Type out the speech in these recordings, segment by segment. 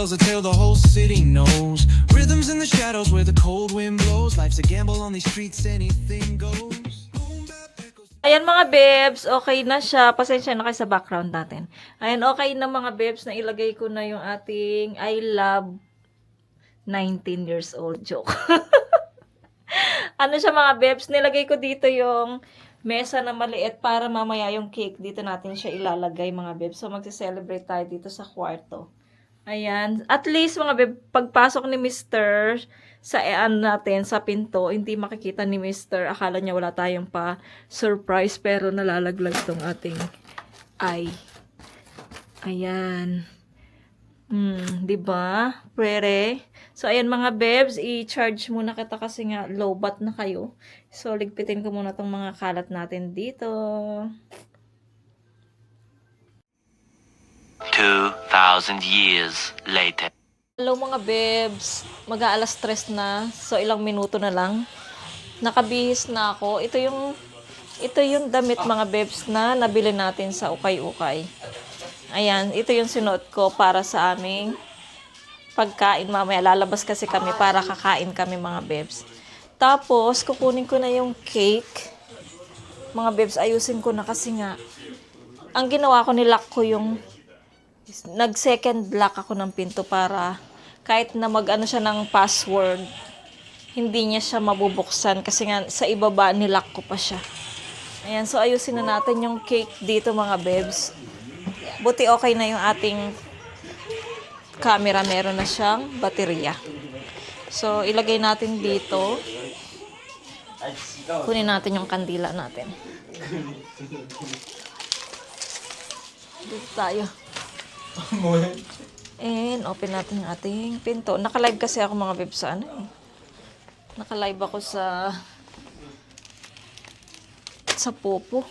tells a tale the whole city knows. Rhythms in the shadows where the cold wind blows. Life's a gamble on these streets, anything goes. Ayan mga bebs, okay na siya. Pasensya na kayo sa background natin. Ayan, okay na mga bebs na ilagay ko na yung ating I love 19 years old joke. Ano siya mga bebs, nilagay ko dito yung mesa na maliit para mamaya yung cake dito natin siya ilalagay mga bebs. So magse-celebrate tayo dito sa kwarto. Ayan, at least mga beb, pagpasok ni Mr. sa natin sa pinto, hindi makikita ni Mr. Akala niya wala tayong pa surprise pero nalalaglag tong ating eye. Ayan. 'Di ba? Pwede. So ayan mga bebs, i-charge muna kita kasi nga low bat na kayo. So ligpitin ko muna tong mga kalat natin dito. 2,000 years later. Hello mga bebs, mag-aalas 3 na. So ilang minuto na lang. Nakabihis na ako. Ito yung damit mga bebs na nabili natin sa ukay-ukay. Ayan, ito yung sinuot ko para sa aming pagkain mamaya. Lalabas kasi kami para kakain kami mga bebs. Tapos, kukunin ko na yung cake. Mga bebs, ayusin ko na kasi nga. Ang ginawa ko, nilock ko yung nag-second lock ako ng pinto para kahit na mag-ano siya ng password, hindi niya siya mabubuksan kasi nga sa ibaba nilock ko pa siya. Ayan, so ayusin na natin yung cake dito mga bebs. Buti okay na yung ating camera, meron na siyang baterya. So ilagay natin dito. Kunin natin yung kandila natin. Dito tayo. And open natin yung ating pinto. Naka-live kasi ako mga bebs sa ano eh. Naka-live ako sa Popo.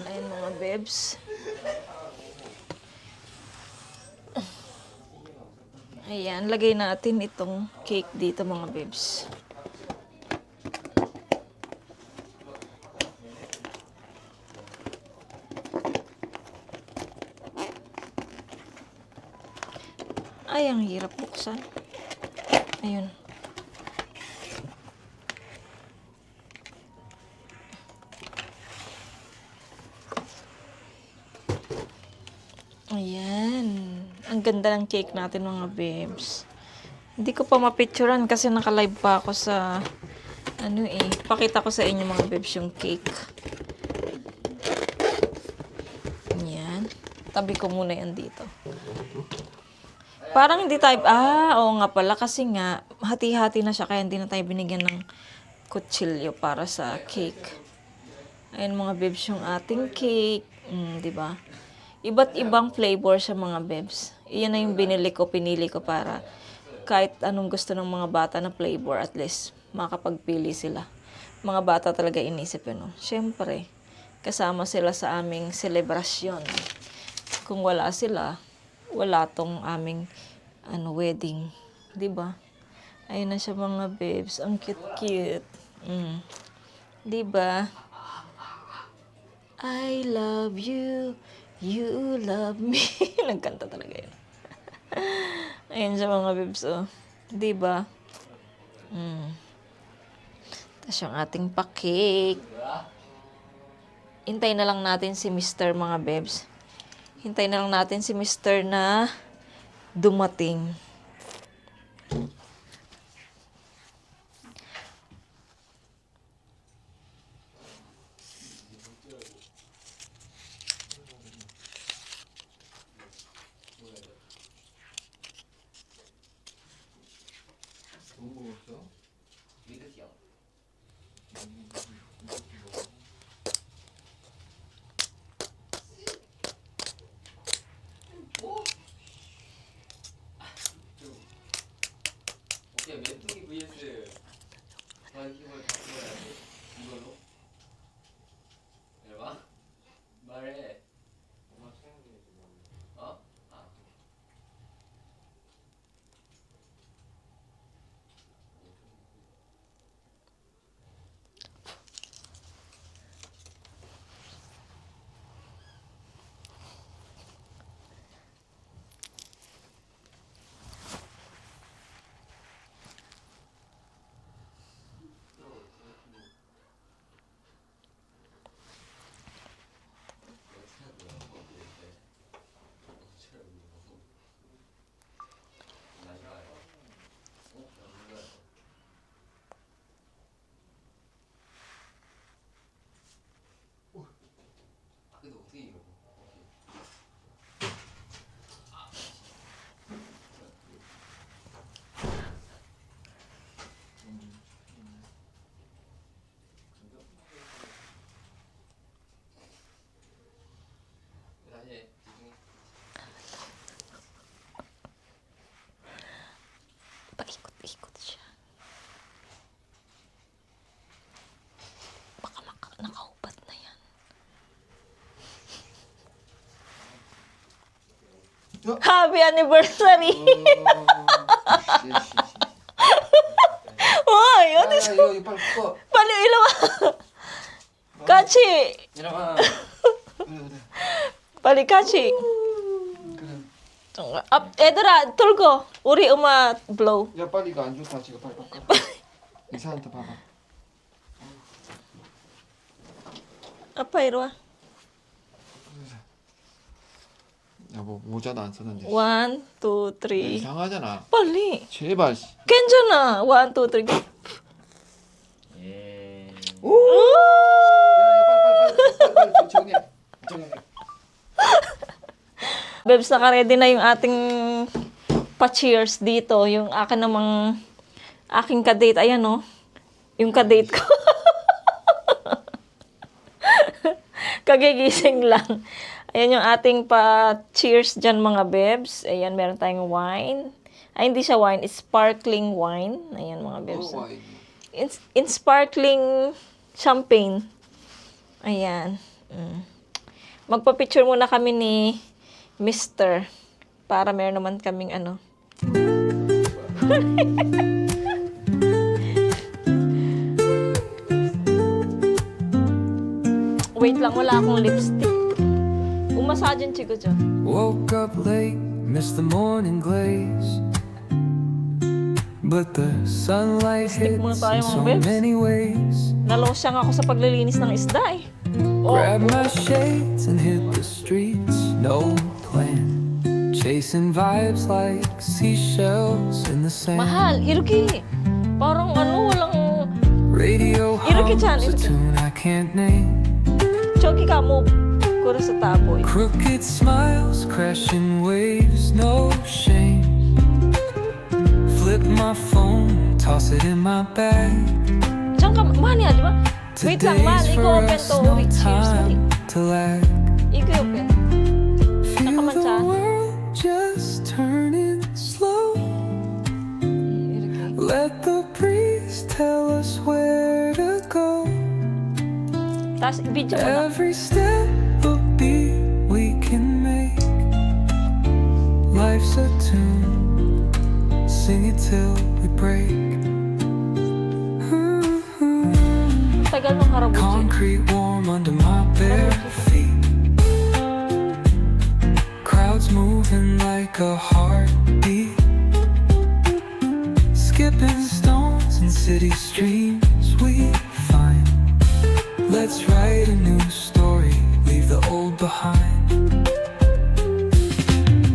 Ayan mga bebs. Ayan, lagay natin itong cake dito mga bebs. Ay, ang hirap buksan. Ayun. Ayan. Ang ganda ng cake natin mga bebs. Hindi ko pa mapicturean kasi naka-live pa ako sa pakita ko sa inyo mga bebs yung cake. Ayan. Tabi ko muna yan dito. Parang hindi tayo, oo nga pala kasi nga hati-hati na siya kaya hindi na tayo binigyan ng kutsilyo para sa cake. Ayan mga bebs yung ating cake. 'Di ba? Iba't ibang flavor siya mga bebs. Iyan na yung pinili ko para kahit anong gusto ng mga bata na flavor, at least makapagpili sila. Mga bata talaga inisip yun. Siyempre, kasama sila sa aming selebrasyon. Kung wala sila, wala tong aming wedding. 'Di ba? Ayun na siya mga babes. Ang cute-cute. 'Di ba? I love you. You love me. Nagkanta talaga yun. Ayun siya mga babes. Oh. 'Di ba? Tapos yung ating pa-cake. Hintay na lang natin si Mr. mga babes. Hintay na lang natin si Mr. na dumating. 메뚜기 vs 관심을 갖고 가야지 이걸로 해봐 말해 어? 아 Happy anniversary! Hoy, 야, 어디서? 이거 빨리 꺼. 빨리 일로 와. 같이. 일어나. 그래. 빨리 같이. 그래. 얘들아, 들고. 우리 음악 blow. 야 빨리 이거 안 좋다 지금 빨리 바꿔. 이사한테 봐봐. 아빠 이리 와. 야뭐 모자도 안 썼는데. 1, 2, 3. 이상하잖아. 빨리. 제발. 괜찮아. 1, 2, 3. 예. 빨리 정해. Bebs, naka-ready na yung ating pa-cheers dito. Yung akin namang aking kadate. Ayan, no? Yung kadate ko. Kagigising lang. Ayan yung ating pa-cheers dyan, mga bebs. Ayan, meron tayong wine. Ay, hindi siya wine. It's sparkling wine. Ayan, mga bebs. Oh, In sparkling champagne. Ayan. Magpa-picture muna kami ni Mr. Para meron naman kaming ano. Wait lang, wala akong lipstick. Umasadyan chico dyan. Woke up late, missed the morning glaze. But the sunlight Stick hits muna tayo, in so mga bebs. many ways. Nalosyang ako sa paglilinis ng isda eh. Grab my shades and hit the streets, no plan. Chasing vibes like seashells in the sand. Mahal, Iruki. Parang ano, walang... Radio Iruki chan, hums a Iruki. tune I can't name. Choki ka mo. Kuro sa taboy. Crooked smiles, crashing waves, no shame. Flip my phone, toss it in my bag. Diyan ka, mahal yan, di ba? Wait lang, mahal. Today's for Iko-open us, to. no Wait, cheers. time to lag. Iko-open. Feel the Nakamansa. world just turning slow. Iruki. Let the breeze tell us where to go. Tapos, video mo na. Every step a beat we can make. Life's a tune, sing it till we break. Tagal ng harabuchi. Concrete warm under my bare feet. Crowds moving like a heartbeat. Skipping stones in city streams we find. Let's write a new story, leave the old behind.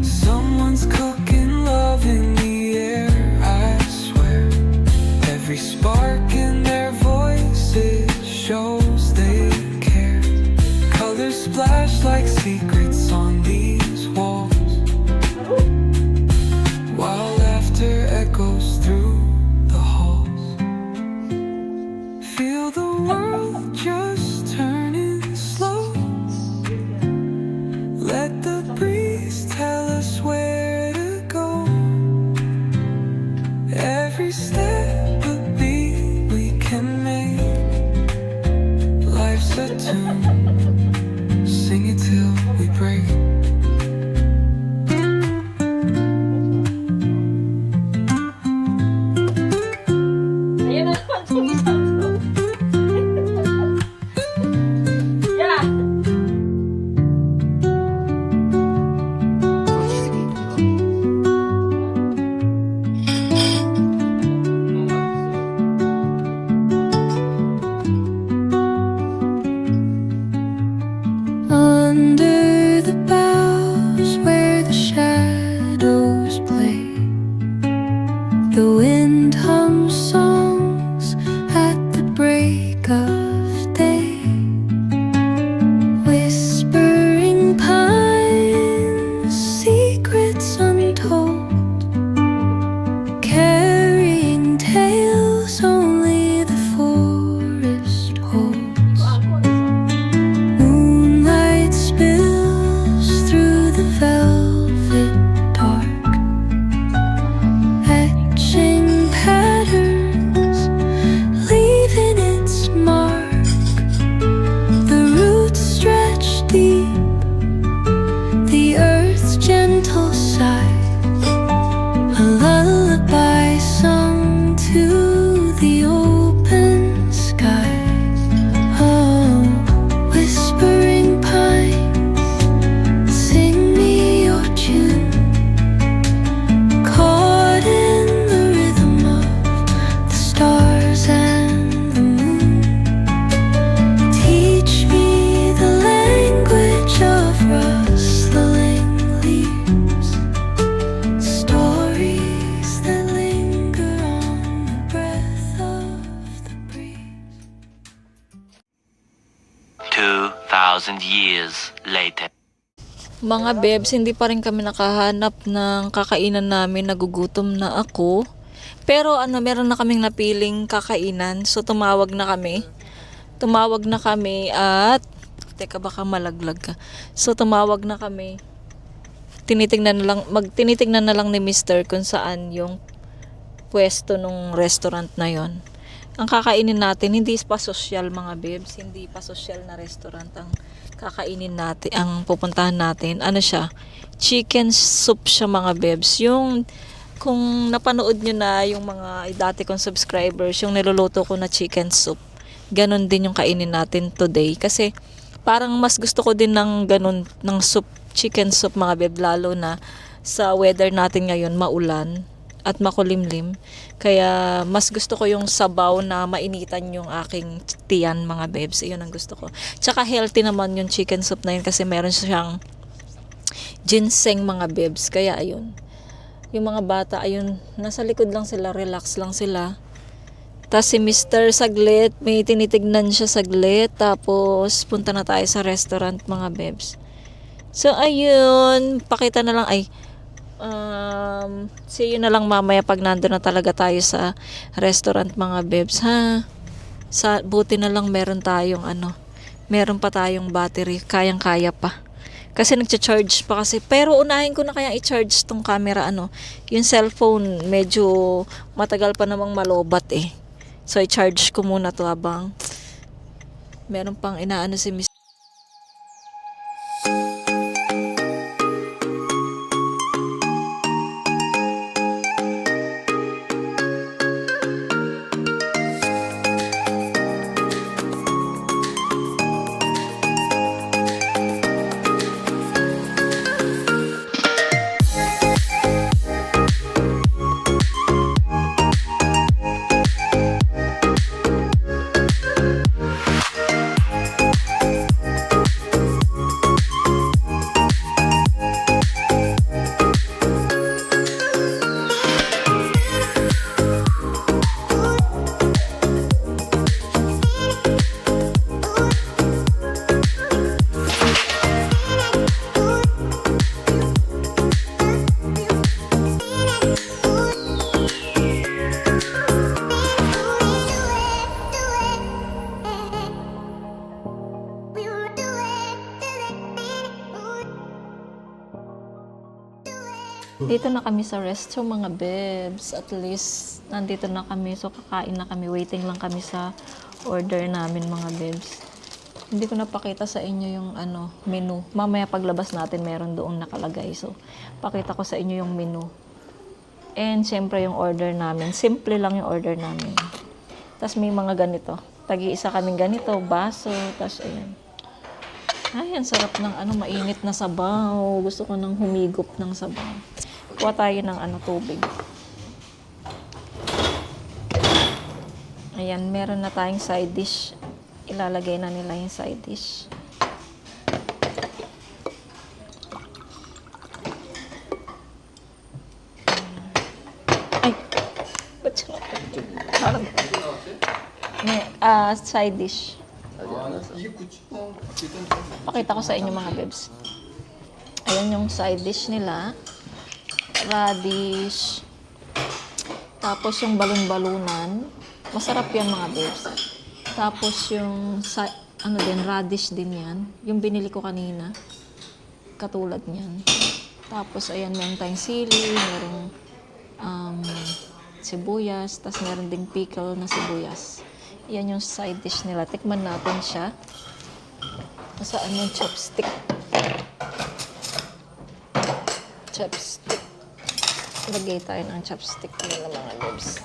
Someone's cooking love in the air, I swear. Every spark in their voices shows they care. Colors splash like secrets on these walls, while laughter echoes through the halls. Feel the world just turning slow. Let the breeze tell us where to go. Every step a beat we can make. Life's a tune, sing it till we break. Ayan na naman yung isang to. Yeah. Under the boughs where the shadows play, the wind hums songs at the break of day. Whispering pines, secrets untold, carrying tales only the forest holds. Moonlight spills through the velvet dark, etching patterns 2,000 years later. Mga bebs, hindi pa rin kami nakahanap ng kakainan namin. Nagugutom na ako. Pero meron na kaming napiling kakainan. So tumawag na kami. At teka, baka malaglag ka. So tumawag na kami. Tinitingnan na lang ni Mr. kung saan yung pwesto nung restaurant na yon. Ang kakainin natin, hindi pa sosyal mga bebs, hindi pa sosyal na restaurant ang kakainin natin, ang pupuntahan natin. Ano siya? Chicken soup siya mga bebs. Yung, kung napanood nyo na yung mga dati kong subscribers, yung niluluto ko na chicken soup, ganon din yung kainin natin today. Kasi parang mas gusto ko din ng ganon, ng soup, chicken soup mga beb, lalo na sa weather natin ngayon, maulan at makulimlim. Kaya mas gusto ko yung sabaw na mainitan yung aking tiyan mga bebs. Iyon ang gusto ko. Tsaka healthy naman yung chicken soup na yun kasi meron siyang ginseng mga bebs. Kaya ayun. Yung mga bata, ayun, nasa likod lang sila, relax lang sila. Tapos si Mr. saglit, may tinitignan siya saglit. Tapos punta na tayo sa restaurant mga bebs. So ayun, pakita na lang, see you na lang mamaya pag nandun na talaga tayo sa restaurant mga bebs, ha? Buti na lang meron pa tayong battery, kayang-kaya pa. Kasi nagcha-charge pa kasi. Pero unahin ko na kaya i-charge tong camera, yung cellphone, medyo matagal pa namang malobat eh. So i-charge ko muna to habang meron pang inaano si Miss. Dito na kami sa resto mga bebs. At least nandito na kami. So kakain na kami. Waiting lang kami sa order namin mga bebs. Hindi ko napakita sa inyo yung menu. Mamaya paglabas natin meron doong nakalagay. So pakita ko sa inyo yung menu. And syempre yung order namin. Simple lang yung order namin. Tapos may mga ganito. Tagi-isa kaming ganito. Baso. Tapos ayan. Ay, ang sarap ng mainit na sabaw. Gusto ko nang humigop ng sabaw. Kuha tayo ng tubig. Ayan, meron na tayong side dish. Ilalagay na nila yung side dish. Ay! Ba't siya? Side dish. Pakita ko sa inyo mga bebs. Ayan yung side dish nila. Radish. Tapos yung balon-balunan. Masarap yan mga bebs. Tapos yung radish din yan. Yung binili ko kanina. Katulad niyan. Tapos ayan, meron tayong sili, merong sibuyas, tapos meron ding pickle na sibuyas. Yan yung side dish nila. Tikman natin siya. Saan yung chopstick? Chopstick. Lagay tayo ng chopstick nila mga bebs.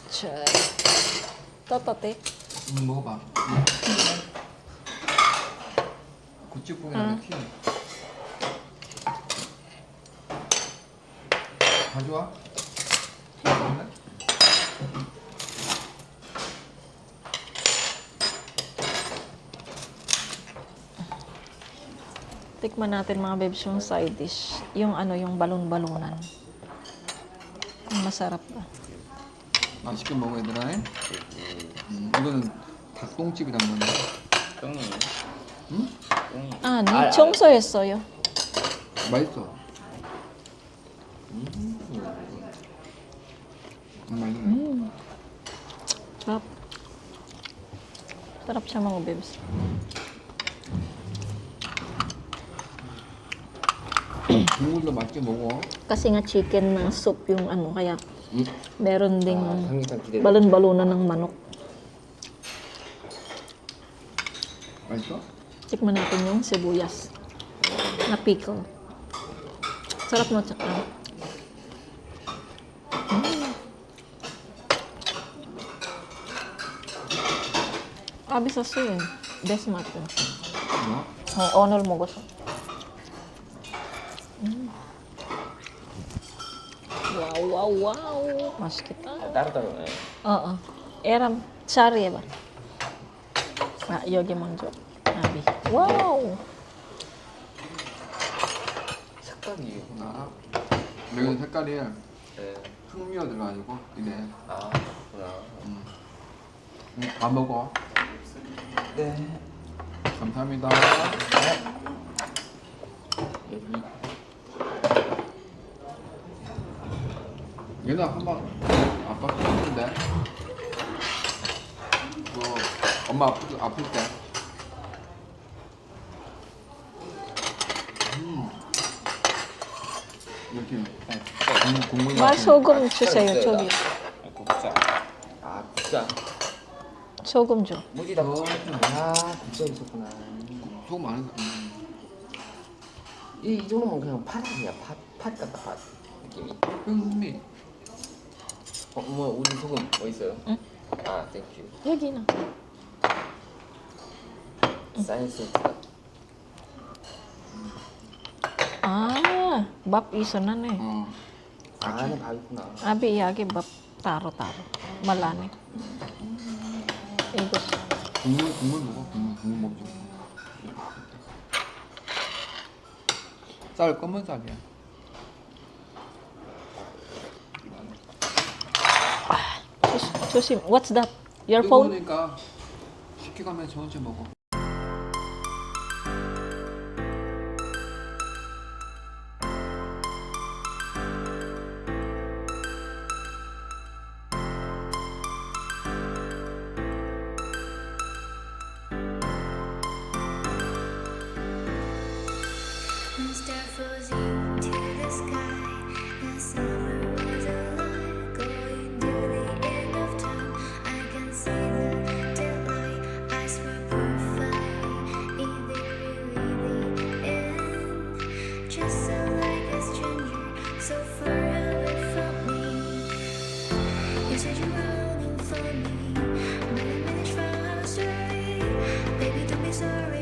Chay. Totote. 먹어봐. 고추뽕이랑 튀김. 가져와. Tikman natin mga bebs yung side dish. Yung yung balon-balunan. Masarap ba? 맛있게 먹어 얘들아. 이거는 닭똥집이란 말이야. 똥이. 아니, 청소했어요. 맛있어. 맛있네. Sarap. Sarap siya mga bebs. 국물도 맛있게 먹어. Kasi nga chicken na soup yung ano, kaya 응? meron ding 삼계탕 기대. balon-balunan ng manok. 맛있어? Tikman natin yung sibuyas na pickle. Sarap no, tsaka. Abi sasyo yun. Best matin. 뭐? Onol mo gusto. Wow, wow, wow. Masakita. 따로따로. 예. Oo. Eram, sari ba? Ah, yogi manjo. Abi. Wow! 색깔이. 아, 여기 색깔이 네. 흑미가 들어가지고 이래. 아 그렇구나. 다 먹어. 네. 감사합니다. 여기. 얘는 한번 아빠 컸는데 엄마 아플 때 이렇게 국물 Mahal 맛이 sogum jo sa'yo, Chogi. 국자. 아 국자. Sogum jo. 무지다. 아 국자 있었구나. 소금 안 해서 이 정도면 그냥 팥 아니야. 팥 같다 팥 느낌이. 흑미 뭐 우리 소금 뭐 있어요? 응? 아 땡큐. Yogi na. 사이언스가. Ah, bap isa na na eh. 아 안에 밥 있구나. Abi iyagi bap taro-taro. Malani. Igos. 국물 먹어 국물 먹지 쌀 검은 쌀이야 Susim, what's that? Your phone? 뜨거우니까 식혀가면 천천히 먹어 One star falls into the sky. The summer was alive, going to the end of time. I can see the daylight. I swear perfect. Is it really the end? Just so like a stranger, so far away from me. You said you're running for me, but I managed from our story. Baby, don't be sorry.